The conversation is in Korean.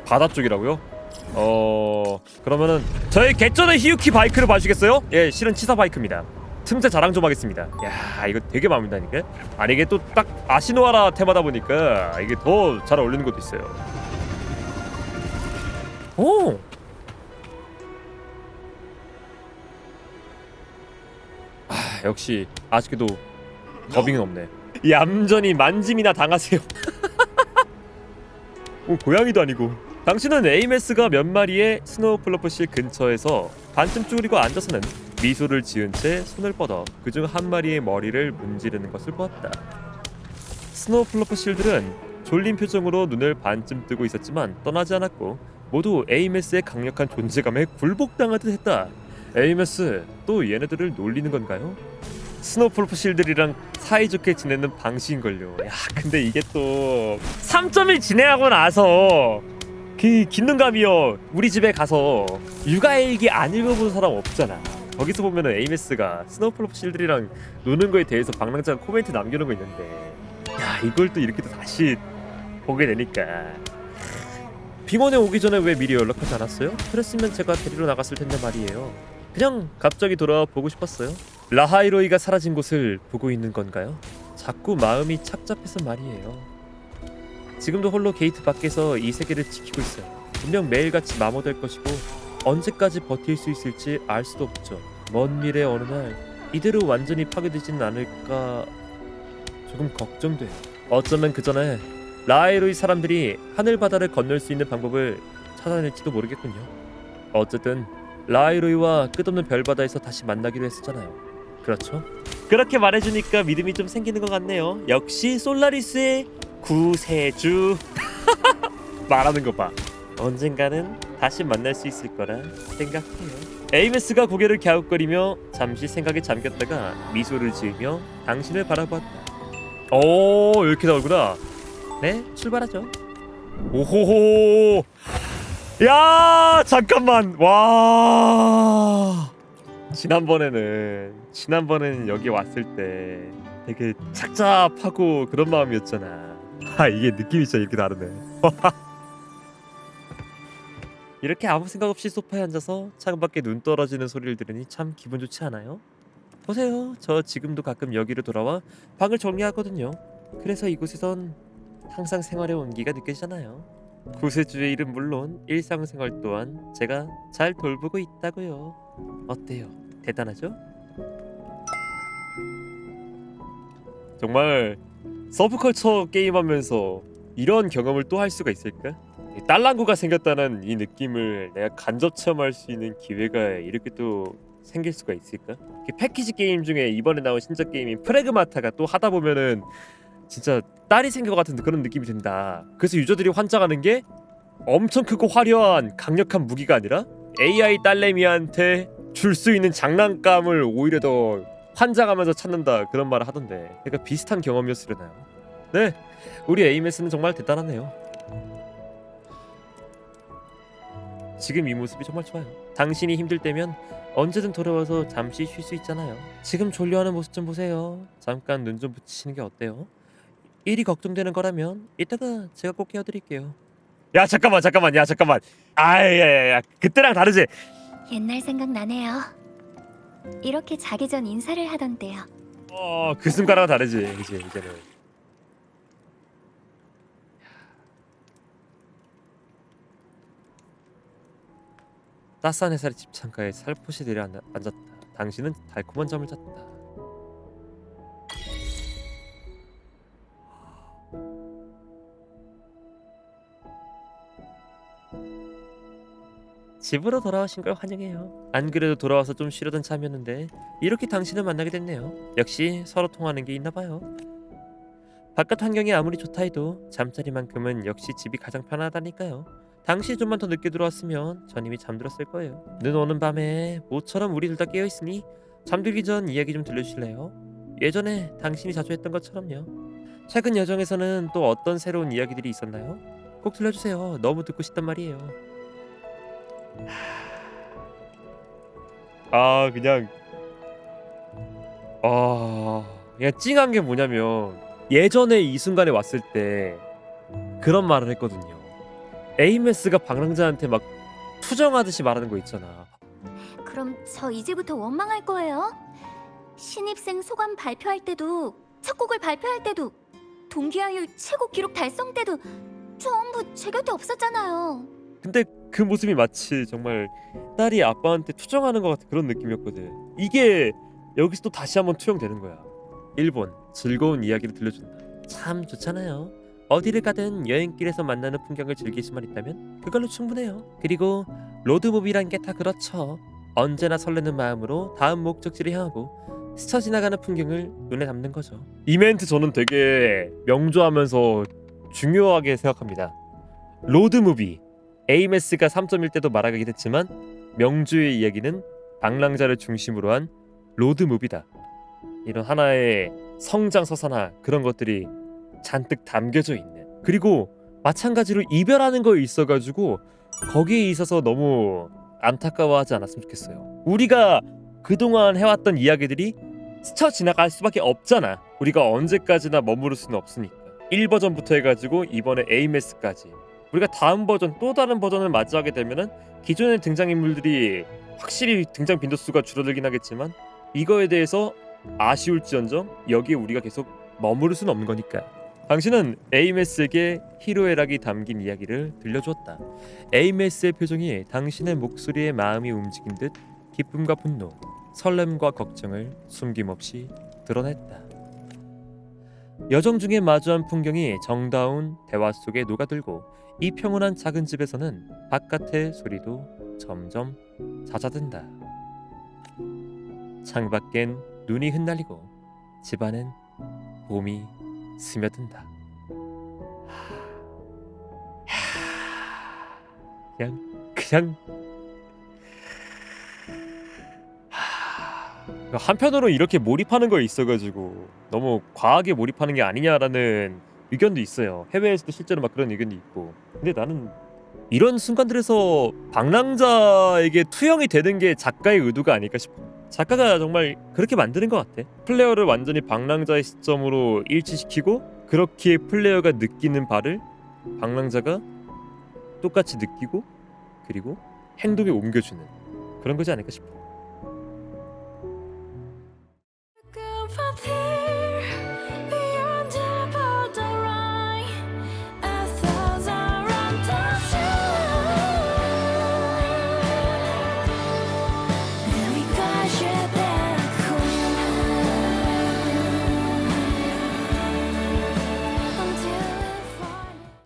바다 쪽이라고요? 그러면은 저희 개쩌는 히유키 바이크를 봐주시겠어요? 예, 실은 치사 바이크입니다. 틈새 자랑 좀 하겠습니다. 야, 이거 되게 마음에 든다니까. 아니 이게 또 딱 아시노하라 테마다 보니까 이게 더 잘 어울리는 것도 있어요. 오. 역시 아쉽게도 더빙은 없네. 얌전히 만짐이나 당하세요. 고양이도 아니고. 당신은 에이메스가 몇 마리의 스노우플러프실 근처에서 반쯤 쭈그리고 앉아서는 미소를 지은 채 손을 뻗어 그중 한 마리의 머리를 문지르는 것을 보았다. 스노우플러프실들은 졸린 표정으로 눈을 반쯤 뜨고 있었지만 떠나지 않았고 모두 에이메스의 강력한 존재감에 굴복당하듯 했다. 에이메스, 또 얘네들을 놀리는 건가요? 스노우플러프실들이랑 사이좋게 지내는 방식인걸요. 야, 근데 이게 또 3.1 진행하고 나서 그 긴능감이요, 우리 집에 가서 육아일기 안 읽어본 사람 없잖아. 거기서 보면은 에이메스가 스노우플러프실들이랑 노는 거에 대해서 방랑자가 코멘트 남겨놓은 거 있는데, 야, 이걸 또 이렇게 또 다시 보게 되니까. 빙원에 오기 전에 왜 미리 연락하지 않았어요? 그랬으면 제가 데리러 나갔을 텐데 말이에요. 그냥 갑자기 돌아와 보고 싶었어요. 라하이로이가 사라진 곳을 보고 있는 건가요? 자꾸 마음이 착잡해서 말이에요. 지금도 홀로 게이트 밖에서 이 세계를 지키고 있어요. 분명 매일같이 마모될 것이고 언제까지 버틸 수 있을지 알 수도 없죠. 먼 미래 어느 날 이대로 완전히 파괴되지는 않을까 조금 걱정돼요. 어쩌면 그 전에 라하이로이 사람들이 하늘 바다를 건널 수 있는 방법을 찾아낼지도 모르겠군요. 어쨌든 라하이로이와 끝없는 별바다에서 다시 만나기로 했었잖아요. 그렇죠? 그렇게 말해주니까 믿음이 좀 생기는 것 같네요. 역시 솔라리스의 구세주. 말하는 거 봐. 언젠가는 다시 만날 수 있을 거라 생각해요. 에이메스가 고개를 갸웃거리며 잠시 생각에 잠겼다가 미소를 지으며 당신을 바라보았다. 오, 이렇게 나오구나. 네, 출발하죠. 오호호. 야, 잠깐만. 와. 지난번에는 여기 왔을 때 되게 착잡하고 그런 마음이었잖아. 이게 느낌이 진짜 이렇게 다르네. 이렇게 아무 생각 없이 소파에 앉아서 창밖에 눈 떨어지는 소리를 들으니 참 기분 좋지 않아요? 보세요, 저 지금도 가끔 여기로 돌아와 방을 정리하거든요. 그래서 이곳에선 항상 생활의 온기가 느껴지잖아요. 구세주의 일은 물론 일상생활 또한 제가 잘 돌보고 있다고요. 어때요? 대단하죠? 정말 서브컬처 게임하면서 이런 경험을 또 할 수가 있을까? 딸랑구가 생겼다는 이 느낌을 내가 간접 체험할 수 있는 기회가 이렇게 또 생길 수가 있을까? 패키지 게임 중에 이번에 나온 신작 게임인 프레그마타가 또 하다 보면은 진짜 딸이 생긴 것 같은 그런 느낌이 든다. 그래서 유저들이 환장하는 게 엄청 크고 화려한 강력한 무기가 아니라 AI 딸내미한테 줄 수 있는 장난감을 오히려 더 환장하면서 찾는다, 그런 말을 하던데, 그러니까 비슷한 경험이었으려나요? 네, 우리 에이메스는 정말 대단하네요. 지금 이 모습이 정말 좋아요. 당신이 힘들 때면 언제든 돌아와서 잠시 쉴 수 있잖아요. 지금 졸려하는 모습 좀 보세요. 잠깐 눈 좀 붙이시는 게 어때요? 일이 걱정되는 거라면 이따가 제가 꼭 깨워드릴게요. 야, 잠깐만. 야, 잠깐만. 야야야, 그때랑 다르지? 옛날 생각나네요. 이렇게 자기 전 인사를 하던데요. 그 순간하고 다르지. 이제는 따스한 햇살이 집 창가에 살포시 내려 앉았다. 당신은 달콤한 잠을 잤다. 집으로 돌아오신 걸 환영해요. 안 그래도 돌아와서 좀 쉬려던 참이었는데 이렇게 당신을 만나게 됐네요. 역시 서로 통하는 게 있나 봐요. 바깥 환경이 아무리 좋다 해도 잠자리만큼은 역시 집이 가장 편하다니까요. 당신이 좀만 더 늦게 들어왔으면 전 이미 잠들었을 거예요. 눈 오는 밤에 모처럼 우리 둘 다 깨어있으니 잠들기 전 이야기 좀 들려주실래요? 예전에 당신이 자주 했던 것처럼요. 최근 여정에서는 또 어떤 새로운 이야기들이 있었나요? 꼭 들려주세요. 너무 듣고 싶단 말이에요. 그냥 그냥 찡한 게 뭐냐면 예전에 이 순간에 왔을 때 그런 말을 했거든요. 에이메스가 방랑자한테 막 투정하듯이 말하는 거 있잖아. 그럼 저 이제부터 원망할 거예요? 신입생 소감 발표할 때도, 첫 곡을 발표할 때도, 동기화율 최고 기록 달성 때도 전부 제 곁에 없었잖아요. 근데 그 모습이 마치 정말 딸이 아빠한테 투정하는 것 같은 그런 느낌이었거든. 이게 여기서 또 다시 한번 투영되는 거야. 1번 즐거운 이야기를 들려준다. 참 좋잖아요. 어디를 가든 여행길에서 만나는 풍경을 즐길 수만 있다면 그걸로 충분해요. 그리고 로드무비란 게 다 그렇죠. 언제나 설레는 마음으로 다음 목적지를 향하고 스쳐 지나가는 풍경을 눈에 담는 거죠. 이 멘트 저는 되게 명조하면서 중요하게 생각합니다. 로드무비 에이메스가 3.1 때도 말하긴 했지만 명주의 이야기는 방랑자를 중심으로 한 로드무비다. 이런 하나의 성장 서사나 그런 것들이 잔뜩 담겨져 있는, 그리고 마찬가지로 이별하는 거에 있어가지고 거기에 있어서 너무 안타까워하지 않았으면 좋겠어요. 우리가 그동안 해왔던 이야기들이 스쳐 지나갈 수밖에 없잖아. 우리가 언제까지나 머무를 수는 없으니까. 1버전부터 해가지고 이번에 에이메스까지 우리가 다음 버전, 또 다른 버전을 맞이하게 되면은 기존의 등장인물들이 확실히 등장 빈도수가 줄어들긴 하겠지만 이거에 대해서 아쉬울지언정 여기에 우리가 계속 머무를 수는 없는 거니까. 당신은 에이메스에게 희로애락이 담긴 이야기를 들려주었다. 에이메스의 표정이 당신의 목소리에 마음이 움직인 듯 기쁨과 분노, 설렘과 걱정을 숨김없이 드러냈다. 여정 중에 마주한 풍경이 정다운 대화 속에 녹아들고 이 평온한 작은 집에서는 바깥의 소리도 점점 잦아든다. 창밖엔 눈이 흩날리고 집안엔 봄이 스며든다. 그냥 한편으로 이렇게 몰입하는 거에 있어가지고 너무 과하게 몰입하는 게 아니냐라는 의견도 있어요. 해외에서도 실제로 막 그런 의견도 있고. 근데 나는 이런 순간들에서 방랑자에게 투영이 되는 게 작가의 의도가 아닐까 싶어. 작가가 정말 그렇게 만드는 것 같아. 플레이어를 완전히 방랑자의 시점으로 일치시키고 그렇기에 플레이어가 느끼는 바를 방랑자가 똑같이 느끼고 그리고 행동에 옮겨주는 그런 거지 않을까 싶어.